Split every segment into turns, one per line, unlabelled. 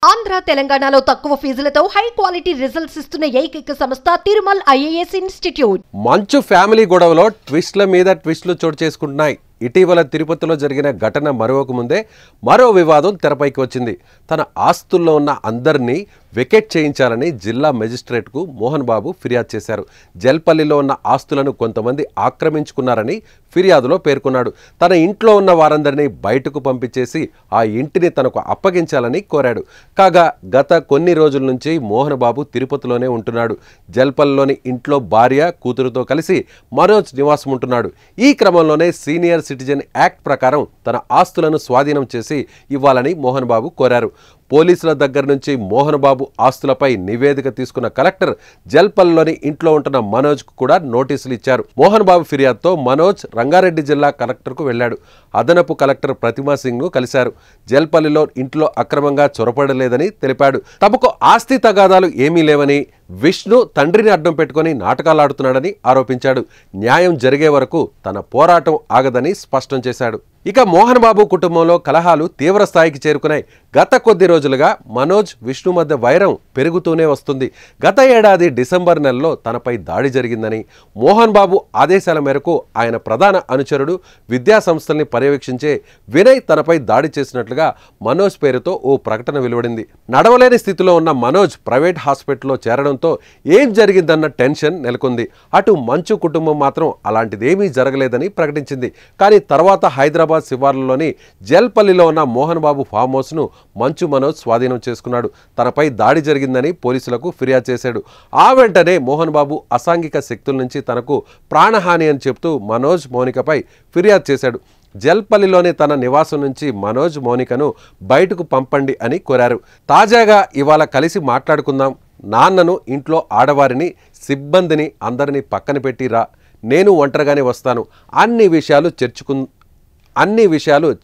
ఆంధ్ర తెలంగాణలో తక్కువ ఫీజులతో high quality results ఇస్తున్న ఏకైక సంస్థ తిరుమల్ ఐఏఎస్ ఇన్స్టిట్యూట్.
మంచు ఫ్యామిలీ గొడవలో ట్విస్ట్ల మీద ట్విస్టులు చోటు చేసుకుంటున్నాయి. ఇటీవల తిరుపతిలో జరిగిన ఘటన మరొక ముందే మరో వివాదం తెరపైకి వచ్చింది. తన ఆస్తుల్లో ఉన్న అందరినీ వెకెట్ చేయించాలని జిల్లా మెజిస్ట్రేట్కు మోహన్ బాబు ఫిర్యాదు చేశారు. జల్పల్లిలో ఉన్న ఆస్తులను కొంతమంది ఆక్రమించుకున్నారని ఫిర్యాదులో పేర్కొన్నాడు. తన ఇంట్లో ఉన్న వారందరినీ బయటకు పంపించేసి ఆ ఇంటిని తనకు అప్పగించాలని కోరాడు. కాగా గత కొన్ని రోజుల నుంచి మోహన్ బాబు తిరుపతిలోనే ఉంటున్నాడు. జల్పల్లిలోని ఇంట్లో భార్య కూతురుతో కలిసి మనోజ్ నివాసం ఉంటున్నాడు. ఈ క్రమంలోనే సీనియర్ సిటిజన్ యాక్ట్ ప్రకారం తన ఆస్తులను స్వాధీనం చేసి ఇవ్వాలని మోహన్ బాబు కోరారు. పోలీసుల దగ్గర నుంచి మోహన్ బాబు ఆస్తులపై నివేదిక తీసుకున్న కలెక్టర్ జల్పల్లిలోని ఇంట్లో ఉంటున్న మనోజ్కు కూడా నోటీసులు ఇచ్చారు. మోహన్ బాబు ఫిర్యాదుతో మనోజ్ రంగారెడ్డి జిల్లా కలెక్టర్కు వెళ్లాడు. అదనపు కలెక్టర్ ప్రతిమా సింగ్ను కలిశారు. జల్పల్లిలో ఇంట్లో అక్రమంగా చొరపడలేదని తెలిపాడు. తమకు ఆస్తి తగాదాలు ఏమీ లేవని, విష్ణు తండ్రిని అడ్డం పెట్టుకుని నాటకాలాడుతున్నాడని ఆరోపించాడు. న్యాయం జరిగే వరకు తన పోరాటం ఆగదని స్పష్టం చేశాడు. ఇక మోహన్ బాబు కుటుంబంలో కలహాలు తీవ్ర స్థాయికి చేరుకున్నాయి. గత కొద్ది రోజులుగా మనోజ్, విష్ణు మధ్య వైరం పెరుగుతూనే వస్తుంది. గత ఏడాది డిసెంబర్ నెలలో తనపై దాడి జరిగిందని, మోహన్ బాబు ఆదేశాల మేరకు ఆయన ప్రధాన అనుచరుడు విద్యా సంస్థల్ని పర్యవేక్షించే వినయ్ తనపై దాడి చేసినట్లుగా మనోజ్ పేరుతో ఓ ప్రకటన వెలువడింది. నడవలేని స్థితిలో ఉన్న మనోజ్ ప్రైవేట్ హాస్పిటల్లో చేరడంతో ఏం జరిగిందన్న టెన్షన్ నెలకొంది. అటు మంచు కుటుంబం మాత్రం అలాంటిదేమీ జరగలేదని ప్రకటించింది. కానీ తర్వాత హైదరాబాద్ శివార్లలోని జల్పల్లిలో ఉన్న మోహన్ బాబు ఫామ్ హౌస్ను మంచు మనోజ్ స్వాధీనం చేసుకున్నాడు. తనపై దాడి జరిగిందని పోలీసులకు ఫిర్యాదు చేశాడు. ఆ వెంటనే మోహన్ బాబు అసాంఘిక శక్తుల నుంచి తనకు ప్రాణహాని అని చెప్తూ మనోజ్, మౌనికపై ఫిర్యాదు చేశాడు. జల్పల్లిలోని తన నివాసం నుంచి మనోజ్, మౌనికను బయటకు పంపండి అని కోరారు. తాజాగా ఇవాళ కలిసి మాట్లాడుకుందాం, నాన్నను, ఇంట్లో ఆడవారిని, సిబ్బందిని అందరినీ పక్కన పెట్టిరా, నేను ఒంటరిగానే వస్తాను, అన్ని విషయాలు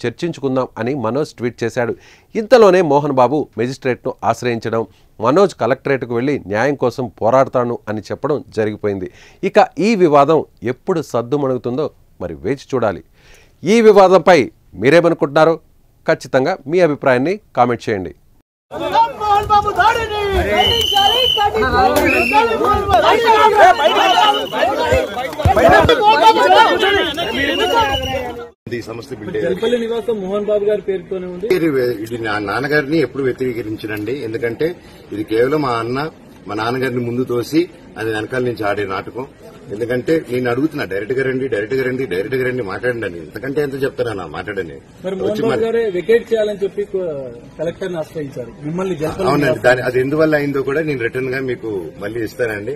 చర్చించుకుందాం అని మనోజ్ ట్వీట్ చేశాడు. ఇంతలోనే మోహన్ బాబు మెజిస్ట్రేట్ను ఆశ్రయించడం, మనోజ్ కలెక్టరేట్కు వెళ్ళి న్యాయం కోసం పోరాడతాను అని చెప్పడం జరిగిపోయింది. ఇక ఈ వివాదం ఎప్పుడు సద్దుమణుగుతుందో మరి వేచి చూడాలి. ఈ వివాదంపై మీరేమనుకుంటున్నారో ఖచ్చితంగా మీ అభిప్రాయాన్ని కామెంట్ చేయండి.
మోహన్ బాబు గారి పేరుతోనే ఉంది. ఇది నా నాన్నగారిని ఎప్పుడు వ్యతిరేకించనండి. ఎందుకంటే ఇది కేవలం మా నాన్నగారిని ముందు తోసి అది వెనకాల నుంచి ఆడే నాటకం. ఎందుకంటే నేను అడుగుతున్నా, డైరెక్ట్ గా రండి మాట్లాడండి అని. ఎందుకంటే ఎంత చెప్తారా మాట్లాడని.
వెకేట్ చేయాలని చెప్పి కలెక్టర్ ఆశ్రయించారు మిమ్మల్ని.
అవునండి, అది ఎందువల్ల అయిందో కూడా నేను రిటర్న్ గా మీకు మళ్ళీ ఇస్తానండి.